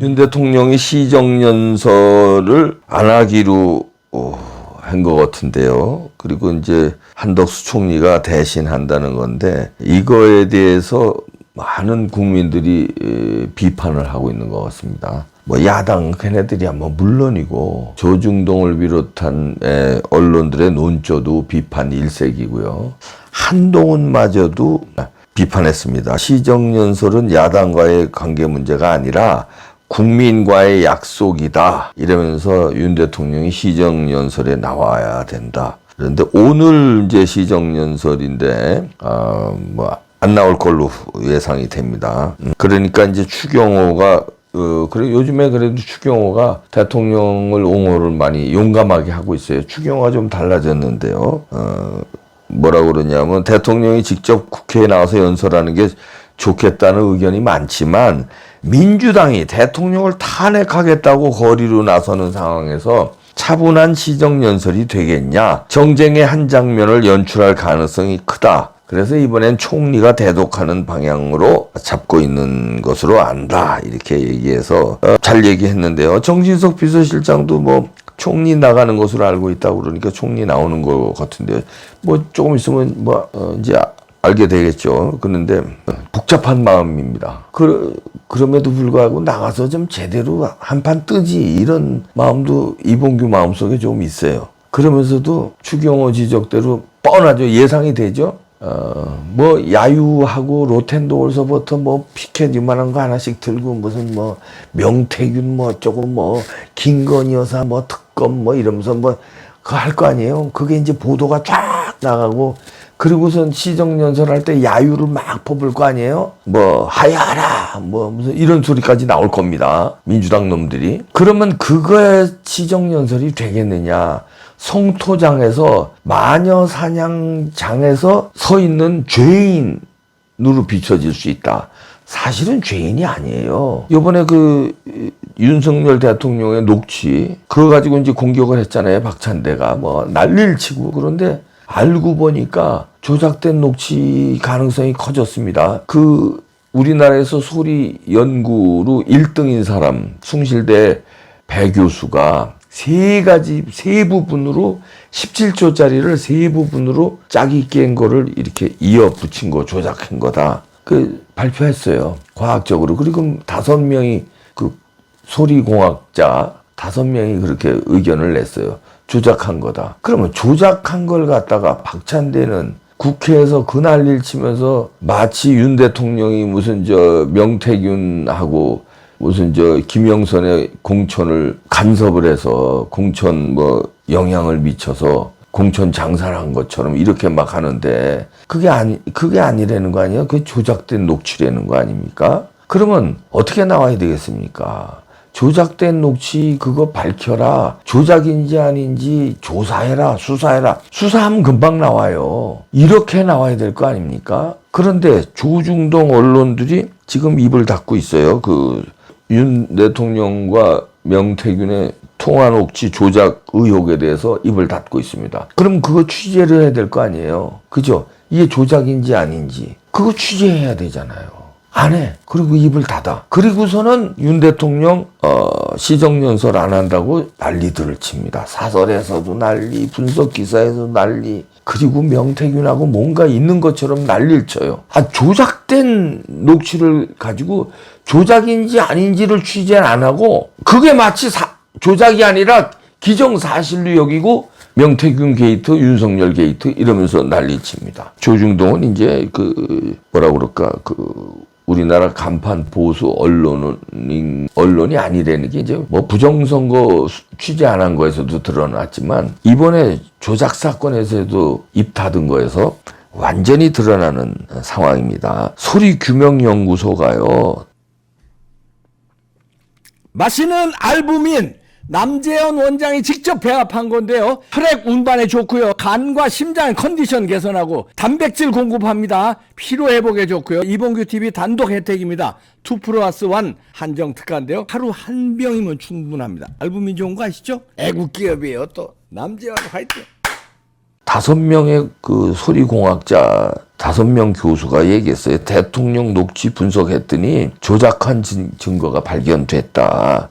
윤 대통령이 시정연설을 안 하기로 한 것 같은데요. 그리고 이제 한덕수 총리가 대신 한다는 건데 이거에 대해서 많은 국민들이 비판을 하고 있는 것 같습니다. 뭐 야당 걔네들이야 뭐 물론이고 조중동을 비롯한 언론들의 논조도 비판 일색이고요. 한동훈마저도 비판했습니다. 시정연설은 야당과의 관계 문제가 아니라 국민과의 약속이다. 이러면서 윤 대통령이 시정연설에 나와야 된다. 그런데 오늘 이제 시정연설인데 뭐 안 나올 걸로 예상이 됩니다. 그러니까 이제 추경호가 그래 요즘에 그래도 추경호가 대통령을 옹호를 많이 용감하게 하고 있어요. 추경호가 좀 달라졌는데요. 뭐라 그러냐면 대통령이 직접 국회에 나와서 연설하는 게 좋겠다는 의견이 많지만 민주당이 대통령을 탄핵하겠다고 거리로 나서는 상황에서 차분한 시정연설이 되겠냐? 정쟁의 한 장면을 연출할 가능성이 크다. 그래서 이번엔 총리가 대독하는 방향으로 잡고 있는 것으로 안다. 이렇게 얘기해서 잘 얘기했는데요. 정진석 비서실장도 뭐 총리 나가는 것으로 알고 있다고 그러니까 총리 나오는 것 같은데 뭐 조금 있으면 뭐 이제 알게 되겠죠. 그런데 복잡한 마음입니다. 그럼에도 불구하고 나가서 좀 제대로 한판 뜨지 이런 마음도 이봉규 마음속에 좀 있어요. 그러면서도 추경호 지적대로 뻔하죠. 예상이 되죠. 뭐 야유하고 로텐도어서부터 뭐 피켓 이만한 거 하나씩 들고 무슨 뭐 명태균 뭐 조금 뭐 김건희 여사 뭐 특검 뭐 이러면서 뭐 그거 할 거 아니에요. 그게 이제 보도가 쫙 나가고 그리고선 시정연설 할 때 야유를 막 퍼볼 거 아니에요. 뭐 하야하라 뭐 무슨 이런 소리까지 나올 겁니다. 민주당 놈들이. 그러면 그거에 시정연설이 되겠느냐. 성토장에서 마녀 사냥장에서 서 있는 죄인으로 비춰질 수 있다. 사실은 죄인이 아니에요. 이번에 그 윤석열 대통령의 녹취 그거 가지고 이제 공격을 했잖아요. 박찬대가 뭐 난리를 치고. 그런데 알고 보니까 조작된 녹취 가능성이 커졌습니다. 그 우리나라에서 소리 연구로 1등인 사람 숭실대 배 교수가 세 부분으로 17초짜리를 세 부분으로 짝이 깬 거를 이렇게 이어 붙인 거 조작한 거다. 그 발표했어요. 과학적으로. 그리고 5명이 그 소리공학자 5명이 그렇게 의견을 냈어요. 조작한 거다. 그러면 조작한 걸 갖다가 박찬대는 국회에서 그 난리를 치면서 마치 윤 대통령이 무슨 저 명태균하고 무슨 저 김영선의 공천을 간섭을 해서 공천 뭐 영향을 미쳐서 공천 장사를 한 것처럼 이렇게 막 하는데 그게 아니라는 거 아니에요? 그게 조작된 녹취라는 거 아닙니까? 그러면 어떻게 나와야 되겠습니까? 조작된 녹취 그거 밝혀라. 조작인지 아닌지 조사해라. 수사해라. 수사하면 금방 나와요. 이렇게 나와야 될 거 아닙니까? 그런데 조중동 언론들이 지금 입을 닫고 있어요. 그 윤 대통령과 명태균의 통화 녹취 조작 의혹에 대해서 입을 닫고 있습니다. 그럼 그거 취재를 해야 될 거 아니에요. 그죠? 이게 조작인지 아닌지 그거 취재해야 되잖아요. 안 해. 그리고 입을 닫아. 그리고서는 윤 대통령 시정연설 안 한다고 난리들을 칩니다. 사설에서도 난리, 분석기사에서도 난리. 그리고 명태균하고 뭔가 있는 것처럼 난리를 쳐요. 조작된 녹취를 가지고 조작인지 아닌지를 취재 안 하고 그게 마치 조작이 아니라 기정사실로 여기고 명태균 게이트, 윤석열 게이트 이러면서 난리칩니다. 조중동은 이제 뭐라 그럴까 우리나라 간판 보수 언론이 아니라는 게 이제 뭐 부정선거 취재 안 한 거에서도 드러났지만 이번에 조작 사건에서도 입 닫은 거에서 완전히 드러나는 상황입니다. 소리규명연구소가요. 마시는 알부민 남재현 원장이 직접 배합한 건데요. 혈액 운반에 좋고요. 간과 심장 컨디션 개선하고 단백질 공급합니다. 피로 회복에 좋고요. 이봉규 TV 단독 혜택입니다. 2+1 한정 특가인데요. 하루 한 병이면 충분합니다. 알부민 좋은 거 아시죠? 애국 기업이에요. 또 남재현 화이팅. 5명의 그 소리공학자 5명 교수가 얘기했어요. 대통령 녹취 분석했더니 조작한 증거가 발견됐다.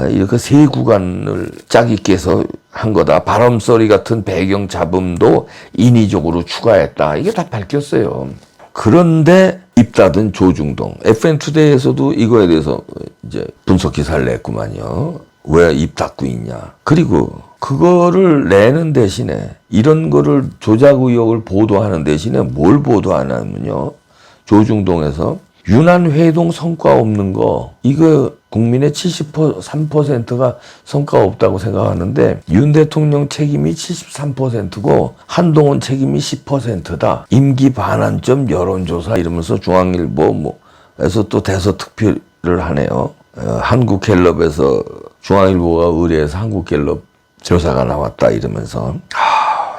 이렇게 3구간을 짝이 깨서 한 거다. 바람소리 같은 배경 잡음도 인위적으로 추가했다. 이게 다 밝혔어요. 그런데 입닫은 조중동. FN투데이에서도 이거에 대해서 이제 분석 기사를 냈구만요. 왜 입닫고 있냐. 그리고 그거를 내는 대신에 이런 거를 조작 의혹을 보도하는 대신에 뭘 보도하냐면요. 조중동에서 유난 회동 성과 없는 거, 이거 국민의 73%가 성과 없다고 생각하는데 윤 대통령 책임이 73%고 한동훈 책임이 10%다. 임기 반환점 여론조사 이러면서 중앙일보에서 또 대서특필을 하네요. 한국갤럽에서 중앙일보가 의뢰해서 한국갤럽 조사가 나왔다 이러면서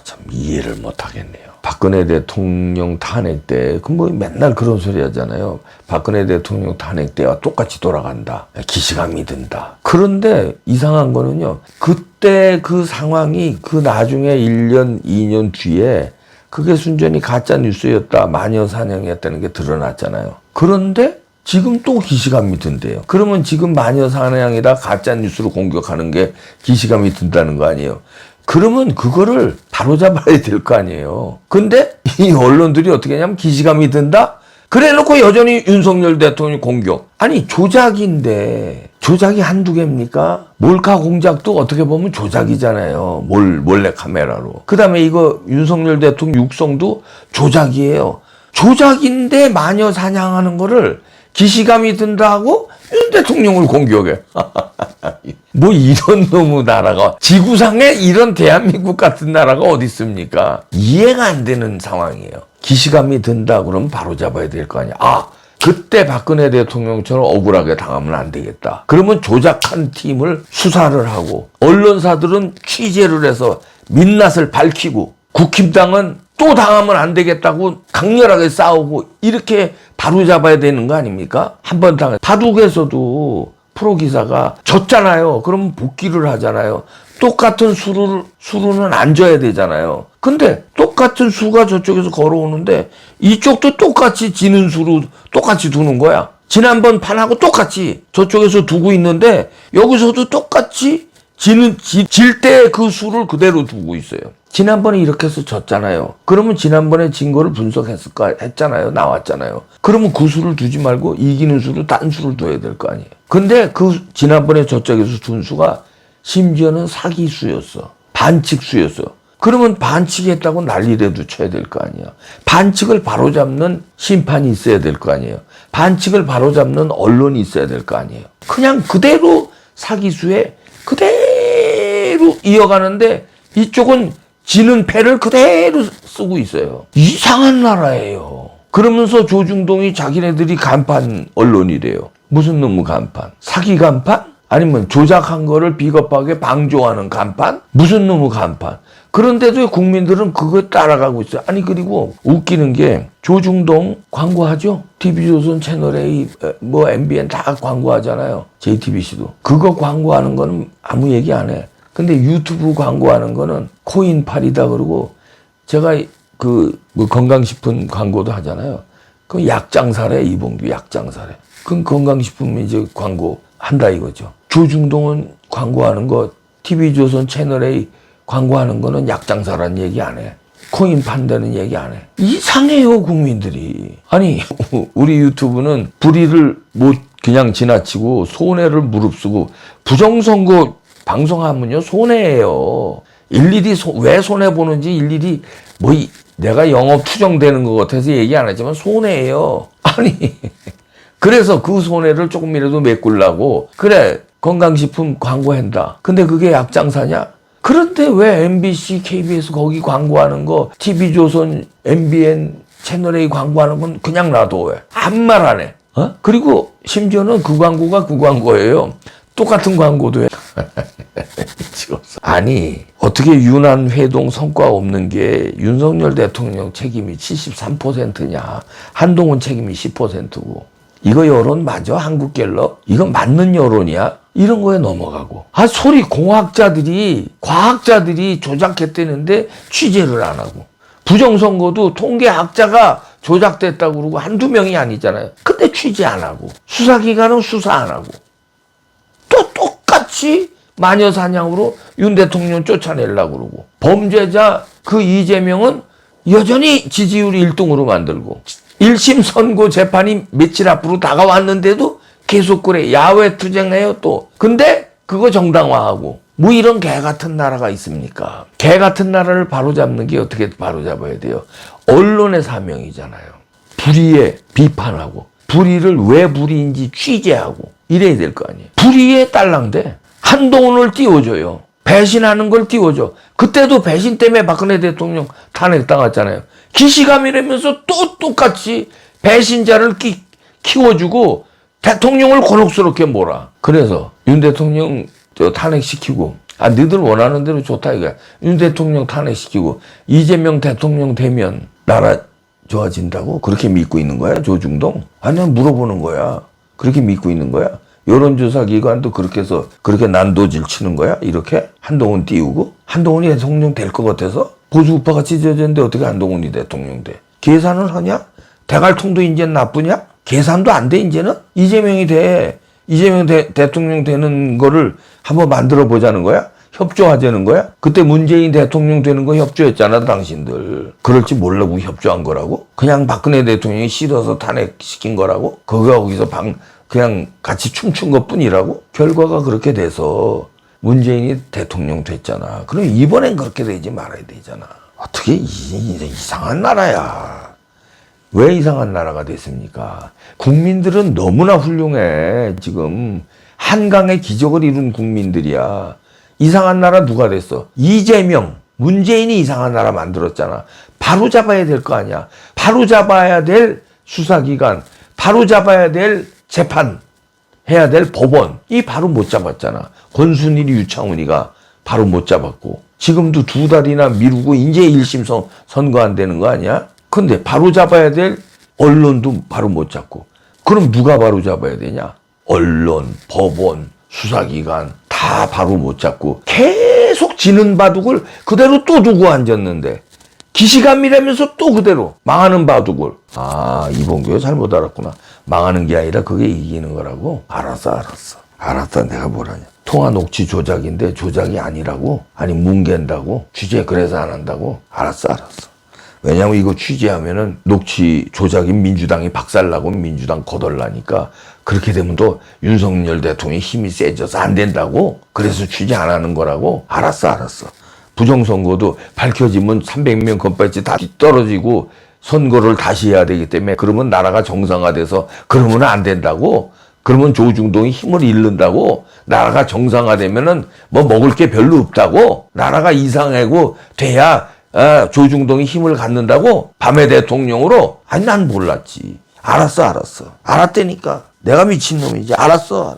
참 이해를 못하겠네요. 박근혜 대통령 탄핵 때, 뭐 맨날 그런 소리 하잖아요. 박근혜 대통령 탄핵 때와 똑같이 돌아간다. 기시감이 든다. 그런데 이상한 거는요. 그때 그 상황이 그 나중에 1년, 2년 뒤에 그게 순전히 가짜 뉴스였다. 마녀 사냥이었다는 게 드러났잖아요. 그런데 지금 또 기시감이 든대요. 그러면 지금 마녀 사냥이다 가짜 뉴스로 공격하는 게 기시감이 든다는 거 아니에요. 그러면 그거를 바로잡아야 될 거 아니에요. 근데 이 언론들이 어떻게 하냐면 기시감이 든다? 그래 놓고 여전히 윤석열 대통령 공격. 아니 조작인데 조작이 한두 개입니까? 몰카 공작도 어떻게 보면 조작이잖아요. 몰래 카메라로. 그 다음에 이거 윤석열 대통령 육성도 조작이에요. 조작인데 마녀 사냥하는 거를 기시감이 든다고 윤 대통령을 공격해. 뭐 이런 놈의 나라가, 지구상에 이런 대한민국 같은 나라가 어디 있습니까? 이해가 안 되는 상황이에요. 기시감이 든다 그러면 바로 잡아야 될 거 아니야. 그때 박근혜 대통령처럼 억울하게 당하면 안 되겠다. 그러면 조작한 팀을 수사를 하고 언론사들은 취재를 해서 민낯을 밝히고 국힘당은 또 당하면 안 되겠다고 강렬하게 싸우고 이렇게 바로잡아야 되는 거 아닙니까? 한번 당해. 바둑에서도 프로기사가 졌잖아요. 그러면 복귀를 하잖아요. 똑같은 수로는 안 져야 되잖아요. 근데 똑같은 수가 저쪽에서 걸어오는데 이쪽도 똑같이 지는 수로 똑같이 두는 거야. 지난번 판하고 똑같이 저쪽에서 두고 있는데 여기서도 똑같이 질 때 그 수를 그대로 두고 있어요. 지난번에 이렇게 해서 졌잖아요. 그러면 지난번에 진 거를 했잖아요. 나왔잖아요. 그러면 그 수를 두지 말고 이기는 수로 딴 수를 둬야 될 거 아니에요. 근데 그 지난번에 저쪽에서 둔 수가 심지어는 사기수였어. 반칙수였어. 그러면 반칙했다고 난리라도 쳐야 될 거 아니야. 반칙을 바로잡는 심판이 있어야 될 거 아니에요. 반칙을 바로잡는 언론이 있어야 될 거 아니에요. 그냥 그대로 사기수에 그대로 이어가는데 이쪽은 지는 패를 그대로 쓰고 있어요. 이상한 나라예요. 그러면서 조중동이 자기네들이 간판 언론이래요. 무슨 놈의 간판? 사기 간판? 아니면 조작한 거를 비겁하게 방조하는 간판? 무슨 놈의 간판? 그런데도 국민들은 그거 따라가고 있어요. 아니 그리고 웃기는 게 조중동 광고하죠? TV조선 채널A 뭐 MBN 다 광고하잖아요. JTBC도. 그거 광고하는 거는 아무 얘기 안 해. 근데 유튜브 광고하는 거는 코인팔이다 그러고 제가 뭐 건강식품 광고도 하잖아요. 그 약장사래 이봉규 약장사래. 그럼 건강식품 이제 광고 한다 이거죠. 조중동은 광고하는 거 TV조선 채널A 광고하는 거는 약장사라는 얘기 안 해. 코인 판다는 얘기 안 해. 이상해요 국민들이. 아니 우리 유튜브는 불의를 못 그냥 지나치고 손해를 무릅쓰고 부정선거 방송하면요 손해예요. 일일이 왜 손해 보는지 일일이 뭐 내가 영업 추정되는 것 같아서 얘기 안 하지만 손해예요. 아니 그래서 그 손해를 조금이라도 메꾸려고 그래 건강식품 광고한다. 근데 그게 약장사냐? 그런데 왜 MBC, KBS 거기 광고하는 거 TV조선, MBN, 채널A 광고하는 건 그냥 놔둬 왜? 아무 말 안 해. 그리고 심지어는 그 광고가 그 광고예요. 똑같은 광고도 해. 아니 어떻게 유난 회동 성과 없는 게 윤석열 대통령 책임이 73%냐 한동훈 책임이 10%고 이거 여론 맞아? 한국갤럽? 이거 맞는 여론이야? 이런 거에 넘어가고. 소리 공학자들이, 과학자들이 조작했다는데 취재를 안 하고. 부정선거도 통계학자가 조작됐다고 그러고 한두 명이 아니잖아요. 근데 취재 안 하고. 수사기관은 수사 안 하고. 또 똑같이 마녀사냥으로 윤 대통령 쫓아내려고 그러고. 범죄자 그 이재명은 여전히 지지율 1등으로 만들고. 1심 선고 재판이 며칠 앞으로 다가왔는데도 계속 그래. 야외 투쟁해요 또. 근데 그거 정당화하고. 뭐 이런 개 같은 나라가 있습니까? 개 같은 나라를 바로잡는 게 어떻게 바로잡아야 돼요? 언론의 사명이잖아요. 불의에 비판하고 불의를 왜 불의인지 취재하고 이래야 될 거 아니에요. 불의에 딸랑대. 한동훈을 띄워줘요. 배신하는 걸 띄워줘. 그때도 배신 때문에 박근혜 대통령 탄핵당했잖아요. 기시감이라면서 또 똑같이 배신자를 키워주고 대통령을 곤혹스럽게 몰아. 그래서 윤 대통령 탄핵시키고, 너희들 원하는 대로 좋다 이거야. 윤 대통령 탄핵시키고 이재명 대통령 되면 나라 좋아진다고 그렇게 믿고 있는 거야, 조중동? 아니야, 물어보는 거야. 그렇게 믿고 있는 거야. 여론조사 기관도 그렇게 해서 그렇게 난도질 치는 거야? 이렇게? 한동훈 띄우고? 한동훈이 대통령 될 것 같아서? 보수우파가 찢어졌는데 어떻게 한동훈이 대통령 돼? 계산을 하냐? 대갈통도 이제 나쁘냐? 계산도 안 돼, 이제는? 이재명 대통령 되는 거를 한번 만들어 보자는 거야? 협조하자는 거야? 그때 문재인 대통령 되는 거 협조했잖아, 당신들. 그럴지 모르고 협조한 거라고? 그냥 박근혜 대통령이 싫어서 탄핵시킨 거라고? 거기서 그냥 같이 춤춘 것 뿐이라고? 결과가 그렇게 돼서 문재인이 대통령 됐잖아. 그럼 이번엔 그렇게 되지 말아야 되잖아. 어떻게 이상한 나라야. 왜 이상한 나라가 됐습니까? 국민들은 너무나 훌륭해. 지금 한강의 기적을 이룬 국민들이야. 이상한 나라 누가 됐어? 이재명, 문재인이 이상한 나라 만들었잖아. 바로 잡아야 될 거 아니야. 바로 잡아야 될 수사기관, 바로 잡아야 될 재판, 해야 될 법원. 이 바로 못 잡았잖아. 권순일이, 유창훈이가 바로 못 잡았고. 지금도 2달이나 미루고 이제 1심 선고한다는 거 아니야? 근데 바로 잡아야 될 언론도 바로 못 잡고. 그럼 누가 바로 잡아야 되냐? 언론, 법원, 수사기관 다 바로 못 잡고 계속 지는 바둑을 그대로 또 두고 앉았는데 기시감이라면서 또 그대로 망하는 바둑을. 이봉규가 잘못 알았구나. 망하는 게 아니라 그게 이기는 거라고? 알았어. 내가 뭐라냐. 통화 녹취 조작인데 조작이 아니라고? 아니 뭉갠다고? 취재 그래서 안 한다고? 알았어. 왜냐면 이거 취재하면은 녹취 조작인 민주당이 박살나고 민주당 거덜나니까 그렇게 되면 또 윤석열 대통령이 힘이 세져서 안 된다고? 그래서 취재 안 하는 거라고? 알았어. 부정선거도 밝혀지면 300명 건배지 다 떨어지고 선거를 다시 해야 되기 때문에 그러면 나라가 정상화돼서 그러면 안 된다고? 그러면 조중동이 힘을 잃는다고? 나라가 정상화되면은 뭐 먹을 게 별로 없다고? 나라가 이상하고 돼야 조중동이 힘을 갖는다고? 밤의 대통령으로? 아니 난 몰랐지. 알았어. 알았다니까. 내가 미친놈이지. 알았어.